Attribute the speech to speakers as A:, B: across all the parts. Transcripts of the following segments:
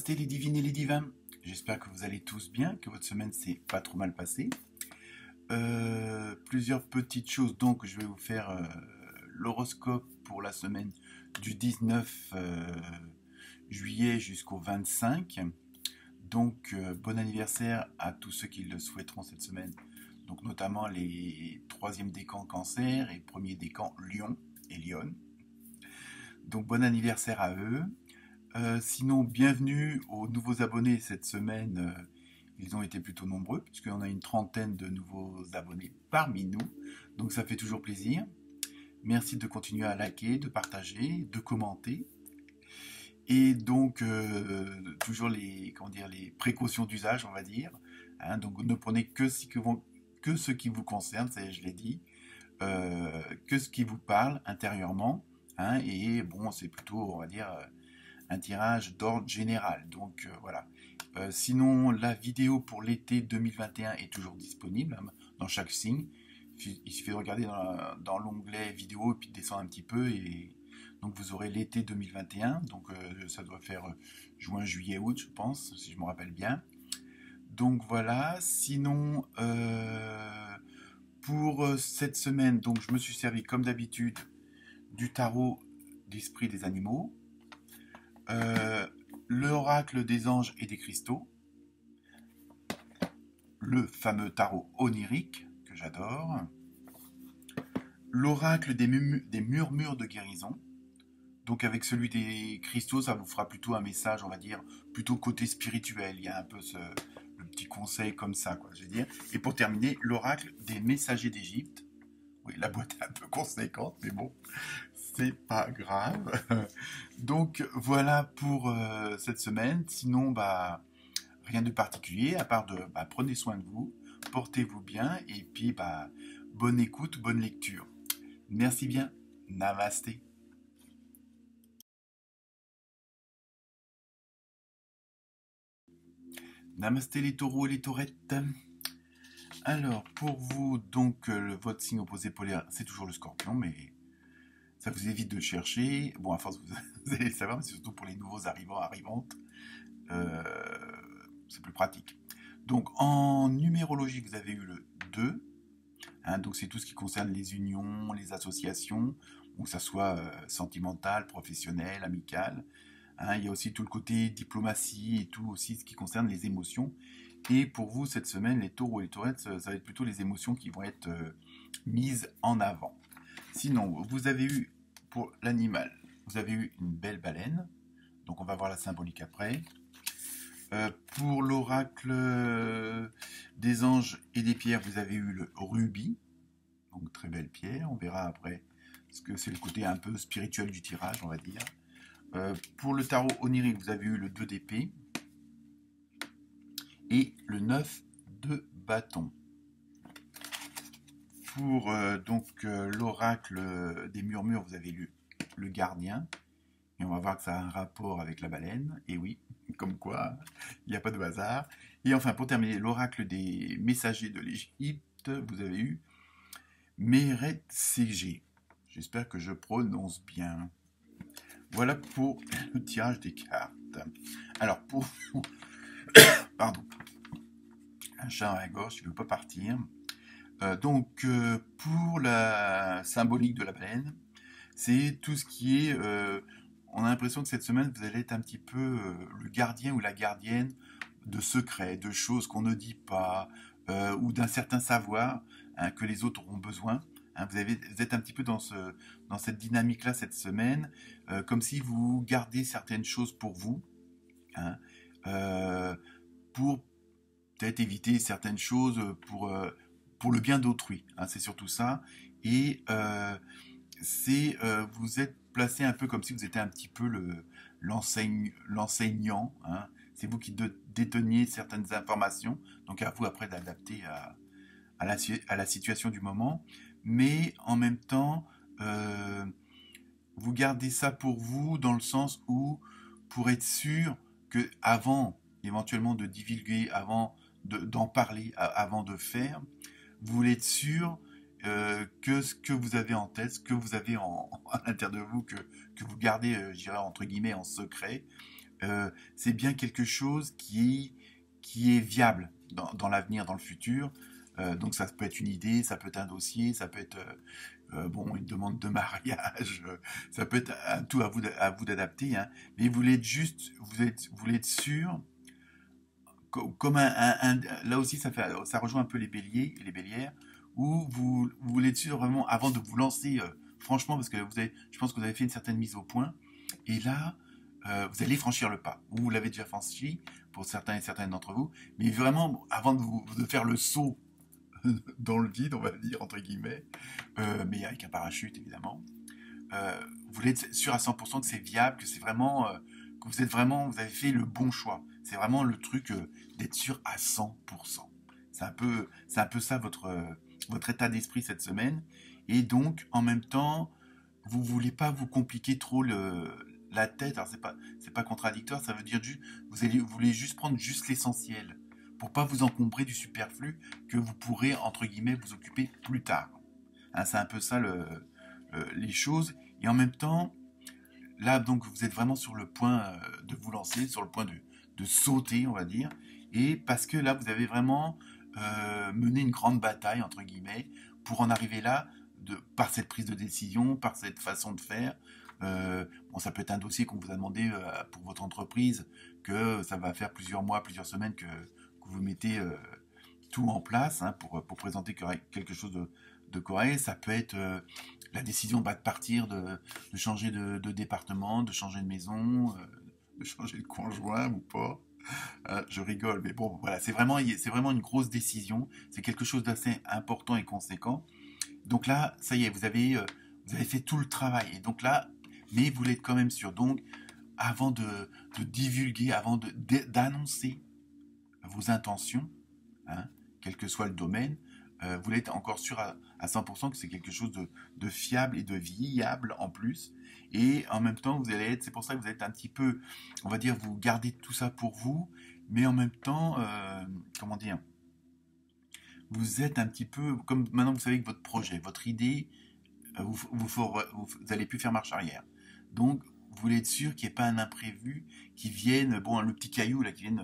A: Namasté les divines et les divins. J'espère que vous allez tous bien, que votre semaine s'est pas trop mal passée. Plusieurs petites choses, donc je vais vous faire l'horoscope pour la semaine du 19 juillet jusqu'au 25. Donc bon anniversaire à tous ceux qui le souhaiteront cette semaine. Donc notamment les 3e décans Cancer et 1er décan Lion et Lyon. Donc bon anniversaire à eux. Sinon, bienvenue aux nouveaux abonnés cette semaine. Ils ont été plutôt nombreux, puisqu'on a une trentaine de nouveaux abonnés parmi nous. Donc ça fait toujours plaisir. Merci de continuer à liker, de partager, de commenter. Et donc, toujours les précautions d'usage, on va dire. Hein, donc ne prenez que ce qui vous concerne, ça je l'ai dit. Que ce qui vous parle intérieurement. Hein, et bon, c'est plutôt, on va dire... un tirage d'ordre général. Donc voilà. Sinon, la vidéo pour l'été 2021 est toujours disponible dans chaque signe. Il suffit de regarder dans l'onglet vidéo et puis de descendre un petit peu. Et donc vous aurez l'été 2021. Donc ça doit faire juin, juillet, août, je pense, si je me rappelle bien. Donc voilà. Sinon, pour cette semaine, donc je me suis servi comme d'habitude du tarot d'esprit des animaux. L'oracle des anges et des cristaux, le fameux tarot onirique que j'adore, l'oracle des murmures de guérison. Donc avec celui des cristaux, ça vous fera plutôt un message, on va dire, plutôt côté spirituel. Il y a un peu le petit conseil comme ça, quoi, je veux dire. Et pour terminer, l'oracle des messagers d'Égypte. Oui, la boîte est un peu conséquente, mais bon, c'est pas grave. Donc voilà pour cette semaine. Sinon, bah, rien de particulier, à part de prenez soin de vous, portez-vous bien, et puis bonne écoute, bonne lecture. Merci bien. Namasté. Namasté les taureaux et les taurettes. Alors, pour vous, donc, votre signe opposé polaire, c'est toujours le scorpion, mais ça vous évite de chercher. Bon, à force, vous allez le savoir, mais c'est surtout pour les nouveaux arrivantes. C'est plus pratique. Donc, en numérologie, vous avez eu le 2. Hein, donc, c'est tout ce qui concerne les unions, les associations, que ça soit sentimental, professionnel, amical. Hein, il y a aussi tout le côté diplomatie et tout aussi ce qui concerne les émotions. Et pour vous, cette semaine, les taureaux et les taurettes, ça va être plutôt les émotions qui vont être mises en avant. Sinon, vous avez eu, pour l'animal, vous avez eu une belle baleine. Donc, on va voir la symbolique après. Pour l'oracle des anges et des pierres, vous avez eu le rubis. Donc, très belle pierre. On verra après, parce que c'est le côté un peu spirituel du tirage, on va dire. Pour le tarot onirique, vous avez eu le 2 d'épée et le 9 de bâton. Pour l'oracle des murmures, vous avez eu le gardien. Et on va voir que ça a un rapport avec la baleine. Et oui, comme quoi, il n'y a pas de hasard. Et enfin, pour terminer, l'oracle des messagers de l'Égypte, vous avez eu Meret CG. J'espère que je prononce bien. Voilà pour le tirage des cartes. Alors, pour vous... Pardon. Un chat à la gorge, il ne veut pas partir. Pour la symbolique de la baleine, c'est tout ce qui est... on a l'impression que cette semaine, vous allez être un petit peu le gardien ou la gardienne de secrets, de choses qu'on ne dit pas, ou d'un certain savoir que les autres auront besoin. Hein, vous êtes un petit peu dans cette dynamique-là cette semaine, comme si vous gardez certaines choses pour vous, hein, pour peut-être éviter certaines choses pour le bien d'autrui. Hein, c'est surtout ça. Et vous êtes placé un peu comme si vous étiez un petit peu l'enseignant. Hein. C'est vous qui déteniez certaines informations. Donc à vous après d'adapter à la situation du moment. Mais en même temps, vous gardez ça pour vous dans le sens où, pour être sûr que avant éventuellement de divulguer, avant d'en parler, avant de faire, vous voulez être sûr que ce que vous avez en tête, ce que vous avez à l'intérieur de vous, que vous gardez, je dirais entre guillemets, en secret, c'est bien quelque chose qui est viable dans l'avenir, dans le futur. Donc ça peut être une idée, ça peut être un dossier, ça peut être bon, une demande de mariage, ça peut être tout à vous d'adapter, hein. Mais vous voulez être juste, vous voulez être sûr, comme là aussi ça rejoint un peu les béliers et les bélières, où vous voulez être sûr vraiment avant de vous lancer, franchement, parce que je pense que vous avez fait une certaine mise au point, et là, vous allez franchir le pas. Vous l'avez déjà franchi pour certains et certaines d'entre vous, mais vraiment, avant de faire le saut dans le vide, on va dire, entre guillemets, mais avec un parachute, évidemment, vous voulez être sûr à 100% que c'est viable, que c'est vraiment, que vous avez fait le bon choix. C'est vraiment le truc d'être sûr à 100%. C'est un peu ça votre état d'esprit cette semaine. Et donc, en même temps, vous voulez pas vous compliquer trop la tête. Alors, c'est pas contradictoire, ça veut dire juste, vous voulez juste prendre juste l'essentiel pour pas vous encombrer du superflu que vous pourrez, entre guillemets, vous occuper plus tard. Hein, c'est un peu ça les choses. Et en même temps, là, donc, vous êtes vraiment sur le point de vous lancer, sur le point de sauter, on va dire. Et parce que là, vous avez vraiment mené une grande bataille, entre guillemets, pour en arriver là, par cette prise de décision, par cette façon de faire. Bon, ça peut être un dossier qu'on vous a demandé pour votre entreprise, que ça va faire plusieurs mois, plusieurs semaines que vous mettez tout en place, hein, pour présenter quelque chose de correct. Ça peut être la décision de partir, de changer de département, de changer de maison, de changer de conjoint ou pas. Je rigole, mais bon, voilà, c'est vraiment une grosse décision. C'est quelque chose d'assez important et conséquent. Donc là, ça y est, vous avez fait tout le travail. Et donc là, mais vous l'êtes quand même sûr. Donc, avant de divulguer, avant d'annoncer vos intentions, hein, quel que soit le domaine, vous voulez être encore sûr à 100% que c'est quelque chose de fiable et de viable en plus. Et en même temps, c'est pour ça que vous êtes un petit peu, on va dire, vous gardez tout ça pour vous, mais en même temps, comment dire, vous êtes un petit peu, comme maintenant vous savez que votre projet, votre idée, vous allez plus faire marche arrière. Donc, vous voulez être sûr qu'il n'y ait pas un imprévu qui vienne, bon, le petit caillou là, qui vienne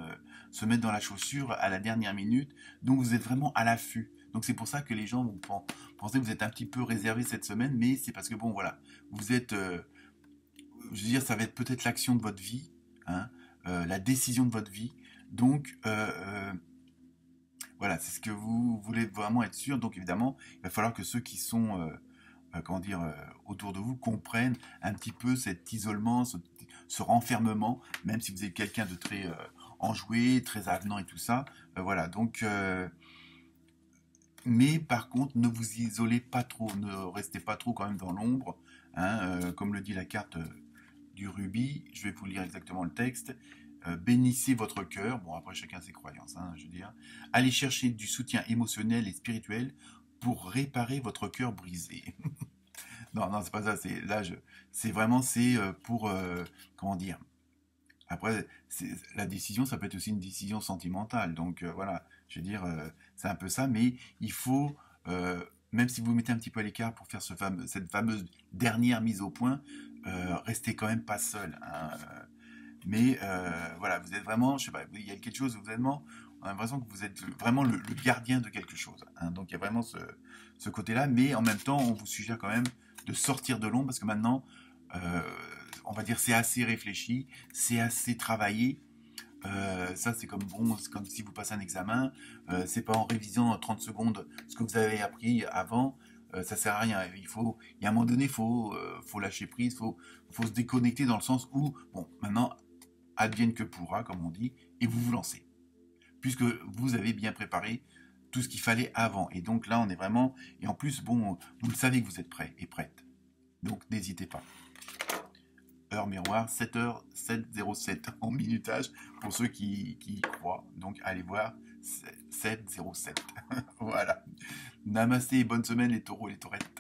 A: se mettre dans la chaussure à la dernière minute. Donc, vous êtes vraiment à l'affût. Donc, c'est pour ça que les gens vont penser que vous êtes un petit peu réservé cette semaine, mais c'est parce que, bon, voilà, vous êtes, je veux dire, ça va être peut-être l'action de votre vie, hein, la décision de votre vie. Donc, voilà, c'est ce que vous voulez vraiment être sûr. Donc, évidemment, il va falloir que ceux qui sont comment dire, autour de vous comprennent un petit peu cet isolement, ce renfermement, même si vous êtes quelqu'un de très enjoué, très avenant et tout ça. Voilà, donc, mais par contre, ne vous isolez pas trop, ne restez pas trop quand même dans l'ombre, hein, comme le dit la carte du rubis. Je vais vous lire exactement le texte. Bénissez votre cœur, bon après chacun ses croyances, hein, je veux dire. Allez chercher du soutien émotionnel et spirituel pour réparer votre cœur brisé. Non, c'est pas ça. C'est vraiment, pour, comment dire. Après, la décision, ça peut être aussi une décision sentimentale. Donc voilà, je veux dire, c'est un peu ça. Mais il faut, même si vous vous mettez un petit peu à l'écart pour faire cette fameuse dernière mise au point, restez quand même pas seul, hein. Mais voilà, vous êtes vraiment, je sais pas, il y a quelque chose, on a l'impression que vous êtes vraiment le gardien de quelque chose, hein. Donc il y a vraiment ce côté-là, mais en même temps, on vous suggère quand même de sortir de l'ombre parce que maintenant, on va dire, c'est assez réfléchi, c'est assez travaillé. Ça, c'est comme si vous passez un examen. C'est pas en révisant 30 secondes ce que vous avez appris avant. Ça sert à rien. Il y a un moment donné, faut lâcher prise, faut se déconnecter dans le sens où, bon, maintenant, advienne que pourra, comme on dit, et vous vous lancez. Puisque vous avez bien préparé tout ce qu'il fallait avant. Et donc là, on est vraiment... Et en plus, bon, vous le savez que vous êtes prêt et prête. Donc, n'hésitez pas. Heure miroir, 7h07 en minutage, pour ceux qui y croient. Donc, allez voir 707. Voilà. Namasté et bonne semaine les taureaux et les taurettes.